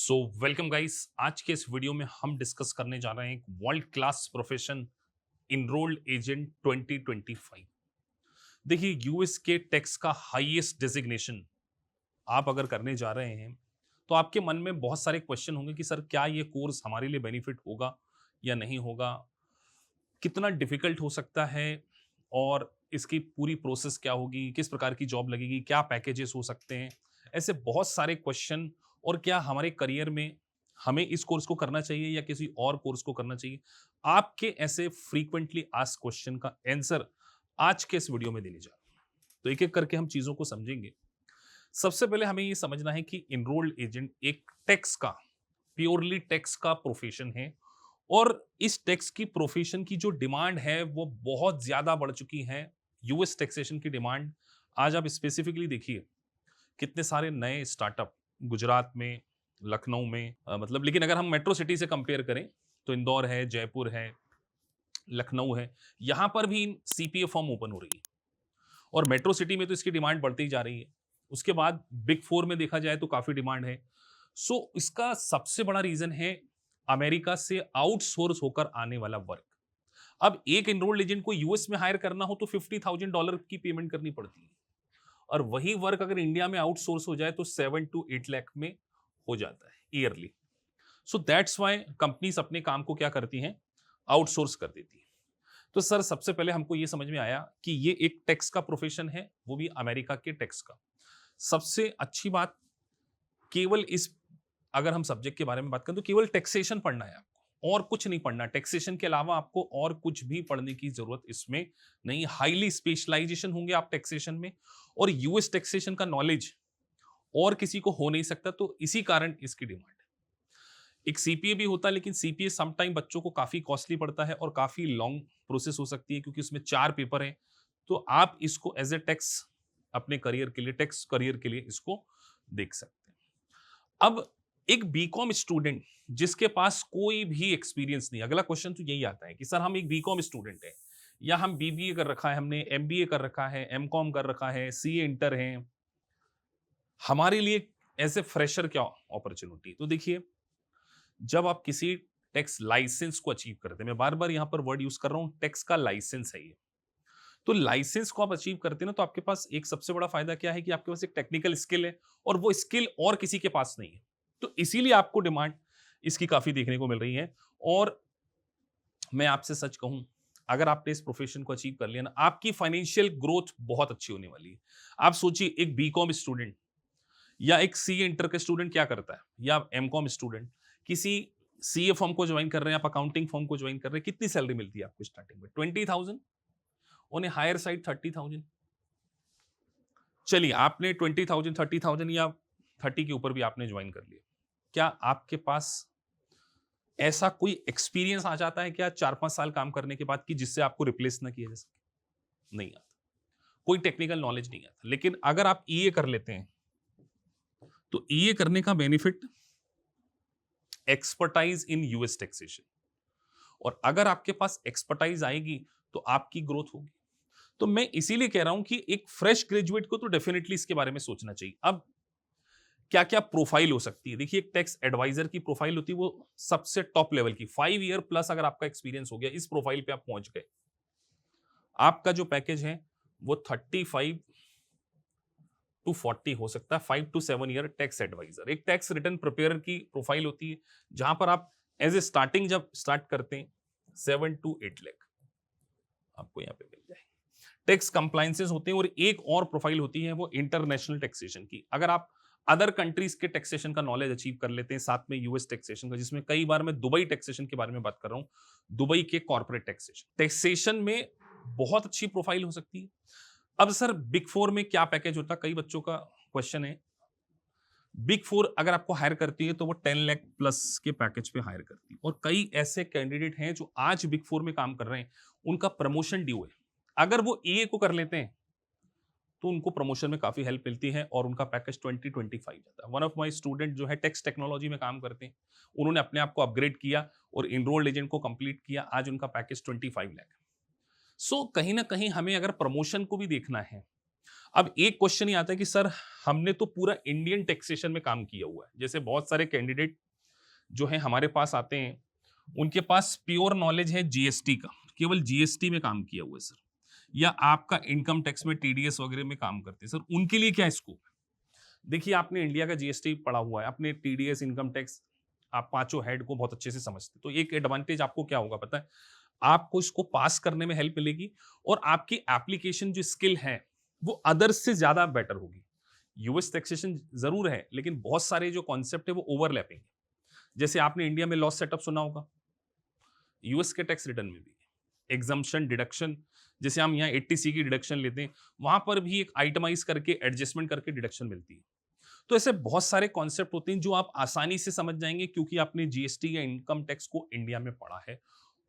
So welcome guys. आज के इस वीडियो में हम डिस्कस करने जा रहे हैं एक world class profession, enrolled agent 2025। देखिए, यूएस के टैक्स का हाईएस्ट डेजिग्नेशन आप अगर करने जा रहे हैं तो आपके मन में बहुत सारे क्वेश्चन होंगे कि सर क्या ये कोर्स हमारे लिए बेनिफिट होगा या नहीं होगा, कितना डिफिकल्ट हो सकता है और इसकी पूरी प्रोसेस क्या होगी, किस प्रकार की जॉब लगेगी, क्या पैकेजेस हो सकते हैं। ऐसे बहुत सारे क्वेश्चन। और क्या हमारे करियर में हमें इस कोर्स को करना चाहिए या किसी और कोर्स को करना चाहिए, आपके ऐसे फ्रीक्वेंटली आस्क्ड क्वेश्चन का आंसर आज के इस वीडियो में देने जा रहे हैं। तो एक एक करके हम चीजों को समझेंगे। सबसे पहले हमें ये समझना है कि इनरोल्ड एजेंट एक टैक्स का, प्योरली टैक्स का प्रोफेशन है। और इस टैक्स की प्रोफेशन की जो डिमांड है वो बहुत ज्यादा बढ़ चुकी है। यूएस टैक्सेशन की डिमांड आज आप स्पेसिफिकली देखिए, कितने सारे नए स्टार्टअप गुजरात में, लखनऊ में, मतलब, लेकिन अगर हम मेट्रो सिटी से कंपेयर करें तो इंदौर है, जयपुर है, लखनऊ है, यहां पर भी सीपीए फॉर्म ओपन हो रही है। और मेट्रो सिटी में तो इसकी डिमांड बढ़ती ही जा रही है। उसके बाद बिग फोर में देखा जाए तो काफी डिमांड है। सो इसका सबसे बड़ा रीजन है अमेरिका से आउटसोर्स होकर आने वाला वर्क। अब एक एनरोल्ड एजेंट को यूएस में हायर करना हो तो $50,000 की पेमेंट करनी पड़ती है। और वही वर्क अगर इंडिया में आउटसोर्स हो जाए तो 7 to 8 लाख में हो जाता है yearly. So that's why companies अपने काम को क्या करती हैं, आउटसोर्स कर देती है। तो सर सबसे पहले हमको ये समझ में आया कि ये एक टैक्स का प्रोफेशन है, वो भी अमेरिका के टैक्स का। सबसे अच्छी बात, केवल इस, अगर हम सब्जेक्ट के बारे में बात करें तो केवल टैक्सेशन पढ़ना है आपको और कुछ नहीं पढ़ना। टैक्सेशन के अलावा आपको और कुछ भी पढ़ने की जरूरत इसमें नहीं। हाईली स्पेशलाइजेशन होंगे आप टैक्सेशन में। और यूएस टैक्सेशन का नॉलेज और किसी को हो नहीं सकता, तो इसी कारण इसकी डिमांड है। एक सीपीए भी होता है, लेकिन सीपीए समटाइम बच्चों को काफी कॉस्टली पड़ता है और काफी लॉन्ग प्रोसेस हो सकती है क्योंकि उसमें 4 पेपर हैं। तो आप इसको एज ए टैक्स, अपने करियर के लिए, टैक्स करियर के लिए इसको देख सकते हैं। अब एक बीकॉम स्टूडेंट जिसके पास कोई भी एक्सपीरियंस नहीं, अगला क्वेश्चन तो यही आता है कि सर हम एक बीकॉम स्टूडेंट है या हम बीबीए कर रखा है, हमने एमबीए कर रखा है, एमकॉम कर रखा है, सीए इंटर है, हमारे लिए एज ए फ्रेशर क्या अपॉर्चुनिटी। तो देखिए, जब आप किसी टैक्स लाइसेंस को अचीव करते हैं, मैं बार बार यहां पर वर्ड यूज कर रहा हूं, टैक्स का लाइसेंस है ये। तो लाइसेंस को आप अचीव करते हैं ना, तो आपके पास एक सबसे बड़ा फायदा क्या है कि आपके पास एक टेक्निकल स्किल है और वो स्किल और किसी के पास नहीं है। तो इसीलिए आपको डिमांड इसकी काफी देखने को मिल रही है। और मैं आपसे सच कहूं, अगर आपने इस प्रोफेशन को अचीव कर लिया ना, आपकी फाइनेंशियल ग्रोथ बहुत अच्छी होने वाली है। आप सोचिए, एक बीकॉम स्टूडेंट या एक सीए इंटर का स्टूडेंट क्या करता है, या एमकॉम स्टूडेंट किसी सीए फॉर्म को ज्वाइन कर रहे हैं, आप अकाउंटिंग फॉर्म को ज्वाइन कर रहे हैं, कितनी सैलरी मिलती है आपको स्टार्टिंग में? 20,000, उन्हें हायर साइड 30,000। चलिए, आपने 20,000, 30,000 या 30 के ऊपर भी आपने ज्वाइन कर लिया, क्या आपके पास ऐसा कोई एक्सपीरियंस आ जाता है क्या 4-5 साल काम करने के बाद कि जिससे आपको रिप्लेस ना किया जा सके? नहीं आता। कोई टेक्निकल नॉलेज नहीं आता। लेकिन अगर आप ईए कर लेते हैं तो ईए करने का benefit, expertise in US taxation. और अगर आपके पास एक्सपर्टाइज आएगी तो आपकी ग्रोथ होगी। तो मैं इसीलिए कह रहा हूं कि एक फ्रेश ग्रेजुएट को तो डेफिनेटली इसके बारे में सोचना चाहिए। अब क्या क्या प्रोफाइल हो सकती है, देखिए, एक टैक्स एडवाइजर की प्रोफाइल होती है, वो सबसे टॉप लेवल की, 5 ईयर प्लस अगर आपका एक्सपीरियंस हो गया, इस प्रोफाइल पे आप पहुंच गए, आपका जो पैकेज है वो 35 to 40 हो सकता है। 5 to 7 ईयर टैक्स एडवाइजर, एक टैक्स रिटर्न प्रिपेयर की प्रोफाइल होती है, जहां पर आप एज ए स्टार्टिंग जब स्टार्ट करते हैं 7 to 8 लाख आपको यहाँ पे मिल जाए। टैक्स कंप्लायंसेस होते हैं। और एक और प्रोफाइल होती है वो इंटरनेशनल टैक्सेशन की। अगर आप अदर कंट्रीज के टैक्सेशन का नॉलेज अचीव कर लेते हैं, साथ में यूएस टैक्सेशन का, जिसमें कई बार मैं दुबई टैक्सेशन के बारे में बात कर रहा हूं, दुबई के कॉर्पोरेट टैक्सेशन में बहुत अच्छी प्रोफाइल हो सकती है। अब सर बिग फोर में क्या पैकेज होता है, कई बच्चों का क्वेश्चन है। बिग फोर अगर आपको हायर करती है तो वो 10 लाख प्लस के पैकेज पे हायर करती है। और कई ऐसे कैंडिडेट हैं जो आज बिग फोर में काम कर रहे हैं, उनका प्रमोशन ड्यू है। अगर वो ईए को कर लेते हैं तो उनको प्रमोशन में काफी हेल्प मिलती है और उनका पैकेज 20-25 जाता है। वन ऑफ माय स्टूडेंट जो है टैक्स टेक्नोलॉजी में काम करते हैं, उन्होंने अपने आप को अपग्रेड किया और इनरोल्ड एजेंट को कंप्लीट किया, आज उनका पैकेज 25 लाख। सो कहीं ना कहीं हमें अगर प्रमोशन को भी देखना है, अब एक क्वेश्चन ही आता है कि सर हमने तो पूरा इंडियन टैक्सेशन में काम किया हुआ है, जैसे बहुत सारे कैंडिडेट जो है हमारे पास आते हैं, उनके पास प्योर नॉलेज है जीएसटी का, केवल जीएसटी में काम किया हुआ है सर, या आपका इनकम टैक्स में टीडीएस वगैरह में काम करते हैं सर, उनके लिए क्या स्कोप है? देखिए आपने इंडिया का जीएसटी पढ़ा हुआ है, आपने टीडीएस, इनकम टैक्स, आप पांचों हेड को बहुत अच्छे से समझते हैं, तो एक एडवांटेज आपको क्या होगा पता है, आपको इसको पास करने में हेल्प मिलेगी और आपकी एप्लीकेशन जो स्किल है वो अदर्स से ज्यादा बेटर होगी। यूएस टैक्सेशन जरूर है लेकिन बहुत सारे जो कॉन्सेप्ट है वो ओवरलैपिंग है। जैसे आपने इंडिया में लॉस सेटअप सुना होगा, यूएस के टैक्स रिटर्न में भी एग्जम्पशन डिडक्शन, जैसे हम यहाँ 80C की डिडक्शन लेते हैं, वहां पर भी एक आइटमाइज करके एडजस्टमेंट करके डिडक्शन मिलती है। तो ऐसे बहुत सारे कॉन्सेप्ट होते हैं जो आप आसानी से समझ जाएंगे क्योंकि आपने जीएसटी या इनकम टैक्स को इंडिया में पढ़ा है।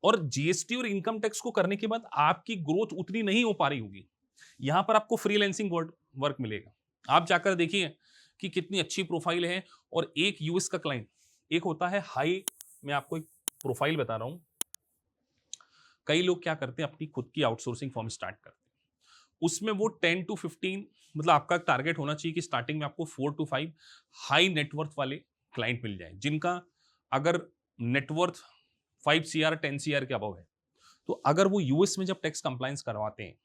और जीएसटी और इनकम टैक्स को करने के बाद आपकी ग्रोथ उतनी नहीं हो पा रही होगी, यहां पर आपको फ्रीलांसिंग वर्क मिलेगा। आप जाकर देखिए कि कितनी अच्छी प्रोफाइल है। और एक यूएस का क्लाइंट, एक होता है हाई, मैं आपको एक प्रोफाइल बता रहा हूं, कई लोग क्या करते हैं अपनी खुद की आउटसोर्सिंग फर्म स्टार्ट करते हैं, उसमें वो 10 to 15, मतलब आपका टारगेट होना चाहिए कि स्टार्टिंग में आपको 4 to 5 हाई नेटवर्थ वाले क्लाइंट मिल जाए, जिनका अगर नेटवर्थ 5 CR 10 CR के अबव है, तो अगर वो यूएस में जब टैक्स कंप्लायंस करवाते हैं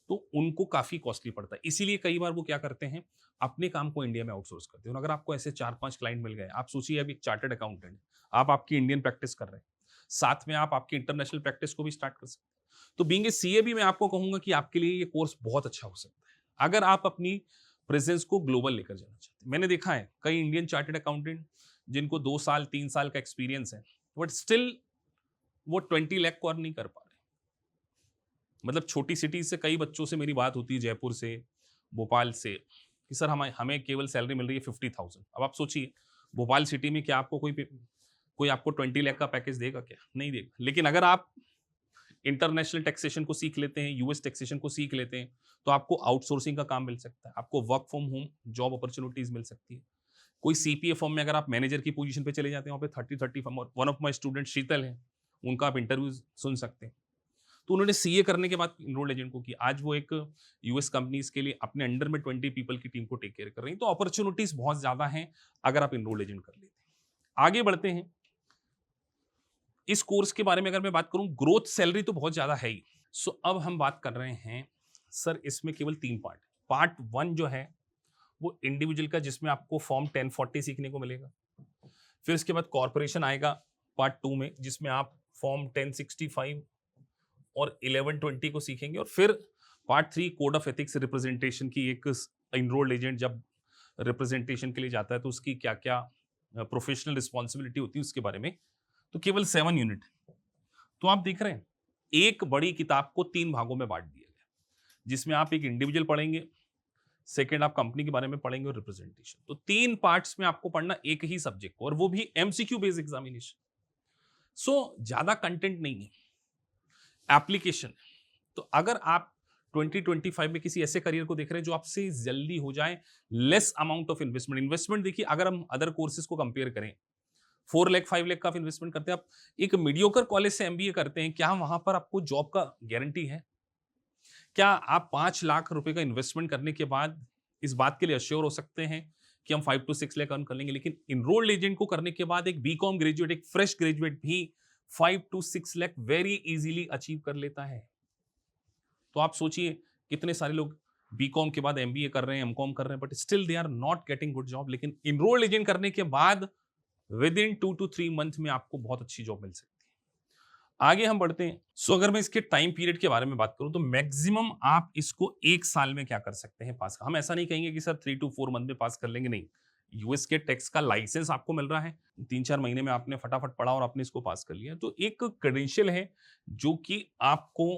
तो उनको काफी कॉस्टली पड़ता है। इसीलिए कई बार वो क्या करते हैं, अपने काम को इंडिया में आउटसोर्स करते हैं। और अगर आपको ऐसे 4-5 क्लाइंट मिल गए, आप सोचिए अभी एक चार्टर्ड अकाउंटेंट, आप आपकी इंडियन प्रैक्टिस कर रहे हैं, साथ में आप आपकी इंटरनेशनल प्रैक्टिस को भी स्टार्ट कर सकते हैं। तो बीइंग ए सीए भी मैं आपको कहूंगा कि आपके लिए ये कोर्स बहुत अच्छा हो सकता है अगर आप अपनी प्रेजेंस को ग्लोबल लेकर जाना चाहते हैं। मैंने देखा है कई इंडियन चार्टर्ड अकाउंटेंट जिनको 2 साल 3 साल का एक्सपीरियंस है, बट स्टिल वो 20 लाख को अर्न नहीं कर पा रहे। मतलब छोटी सिटीज से कई बच्चों से मेरी बात होती है, जयपुर से, भोपाल से, कि सर हमें हमें केवल सैलरी मिल रही है 50,000। अब आप सोचिए भोपाल सिटी में क्या आपको कोई आपको 20 लाख का पैकेज देगा क्या? नहीं देगा। लेकिन अगर आप इंटरनेशनल टैक्सेशन को सीख लेते हैं, यूएस टैक्सेशन को सीख लेते हैं, तो आपको आउटसोर्सिंग का काम मिल सकता है, आपको work from home job opportunities मिल सकती है। कोई सीपीए फर्म में अगर आप मैनेजर की पोजीशन पे चले जाते हैं, वहाँ पे 30 फर्म, और वन ऑफ माय स्टूडेंट शीतल है, उनका आप इंटरव्यू सुन सकते हैं। तो उन्होंने सीए करने के बाद इनरोल्ड एजेंट को किया, आज वो एक यूएस कंपनीज के लिए अपने अंडर में 20 पीपल की टीम को टेक केयर कर रही हैं। तो अपॉर्चुनिटीज बहुत ज्यादा हैं अगर आप इनरोल्ड एजेंट कर लेते हैं। आगे बढ़ते हैं। इस कोर्स के बारे में अगर मैं बात करूं, ग्रोथ सैलरी तो बहुत ज्यादा है ही। सो अब हम बात कर रहे हैं सर इसमें केवल 3 पार्ट। पार्ट 1 जो है वो इंडिविजुअल का, जिसमें आपको फॉर्म 1040 सीखने को मिलेगा। फिर उसके बाद कॉर्पोरेशन आएगा पार्ट 2 में, जिसमें आप फॉर्म 1065 और 1120 को सीखेंगे। और फिर part 3 code of ethics representation की, एक इनरोल्ड एजेंट जब रिप्रेजेंटेशन के लिए जाता है तो उसकी क्या क्या प्रोफेशनल रिस्पॉन्सिबिलिटी होती है उसके बारे में। तो केवल 7 यूनिट। तो आप देख रहे हैं एक बड़ी किताब को 3 भागों में बांट दिया गया, जिसमें आप एक इंडिविजुअल पढ़ेंगे, सेकेंड आप कंपनी के बारे में पढ़ेंगे, और रिप्रेजेंटेशन। तो 3 पार्ट्स में आपको पढ़ना एक ही सब्जेक्ट को, और वो भी एमसीक्यू बेस्ड एग्जामिनेशन। सो ज्यादा कंटेंट नहीं है, एप्लीकेशन। तो अगर आप 2025 में किसी ऐसे करियर को देख रहे हैं जो आपसे जल्दी हो जाए, लेस अमाउंट ऑफ इन्वेस्टमेंट देखिए अगर हम अदर कोर्सेज को कंपेयर करें, 4 लाख 5 लाख का आप इन्वेस्टमेंट करते हैं, आप एक मीडियोकर कॉलेज से एमबीए करते हैं, क्या वहां पर आपको जॉब का गारंटी है? क्या आप 5 लाख रुपए का इन्वेस्टमेंट करने के बाद इस बात के लिए अश्योर हो सकते हैं कि हम 5 to 6 लाख अर्न कर लेंगे? लेकिन इनरोल्ड एजेंट को करने के बाद एक बीकॉम ग्रेजुएट, एक फ्रेश ग्रेजुएट भी 5 to 6 lakh very easily achieve कर लेता है। तो आप सोचिए कितने सारे लोग बीकॉम के बाद एमबीए कर रहे हैं, एमकॉम कर रहे हैं, but still they are not getting good job. लेकिन इनरोल्ड एजेंट करने के बाद विद इन 2 to 3 मंथ में आपको बहुत अच्छी जॉब मिल सकती है। आगे हम बढ़ते हैं। सो अगर मैं इसके टाइम पीरियड के बारे में बात करूं तो मैक्सिमम आप इसको 1 साल में क्या कर सकते हैं, पास। हम ऐसा नहीं कहेंगे कि सर 3 to 4 मंथ में पास कर लेंगे, नहीं। यूएस के टैक्स का लाइसेंस आपको मिल रहा है, 3-4 महीने में आपने फटाफट पढ़ा और आपने इसको पास कर लिया, तो एक क्रेडेंशियल है जो कि आपको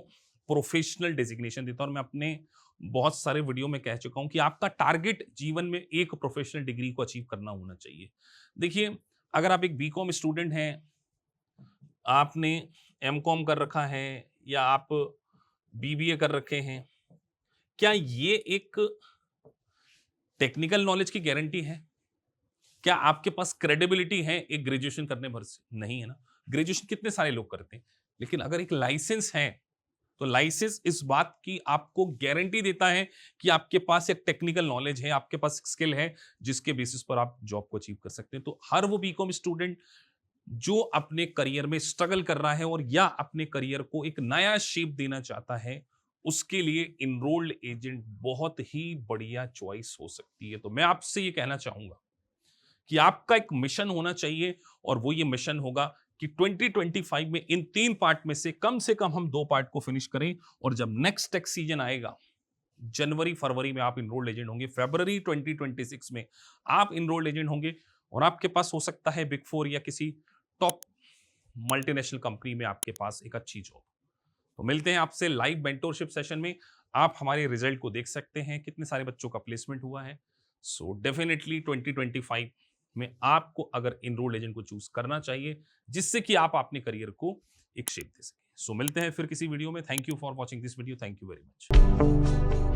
प्रोफेशनल डेजिग्नेशन देता है। और मैं अपने बहुत सारे वीडियो में कह चुका हूं कि आपका टारगेट जीवन में एक प्रोफेशनल डिग्री को अचीव करना होना चाहिए। देखिए अगर आप एक बीकॉम स्टूडेंट हैं, आपने एमकॉम कर रखा है, या आप बीबीए कर रखे हैं, क्या ये एक टेक्निकल नॉलेज की गारंटी है? क्या आपके पास क्रेडिबिलिटी है एक ग्रेजुएशन करने भर से? नहीं है ना। ग्रेजुएशन कितने सारे लोग करते हैं, लेकिन अगर एक लाइसेंस है तो लाइसेंस इस बात की आपको गारंटी देता है कि आपके पास एक टेक्निकल नॉलेज है, आपके पास स्किल है, जिसके बेसिस पर आप जॉब को अचीव कर सकते हैं। तो हर वो बीकॉम स्टूडेंट जो अपने करियर में स्ट्रगल कर रहा है और या अपने करियर को एक नया शेप देना चाहता है, उसके लिए इनरोल्ड एजेंट बहुत ही बढ़िया चॉइस हो सकती है। तो मैं आपसे ये कहना चाहूंगा कि आपका एक मिशन होना चाहिए, और वो ये मिशन होगा कि 2025 में इन 3 पार्ट में से कम हम 2 पार्ट को फिनिश करें, और जब नेक्स्ट टैक्स सीजन आएगा, जनवरी फरवरी में आप इनरोल्ड एजेंट होंगे, फरवरी 2026 में आप इनरोल्ड एजेंट होंगे, और आपके पास हो सकता है बिग 4 या किसी टॉप मल्टीनेशनल कंपनी में आपके पास एक अच्छी जॉब। तो मिलते हैं आपसे लाइव मेंटोरशिप सेशन में। आप हमारे रिजल्ट को देख सकते हैं, कितने सारे बच्चों का प्लेसमेंट हुआ है। सो डेफिनेटली 2025 में आपको अगर इनरोल एजेंट को चूज करना चाहिए, जिससे कि आप अपने करियर को एक शेप दे सके। सो मिलते हैं फिर किसी वीडियो में। Thank you for watching this video. Thank you very much.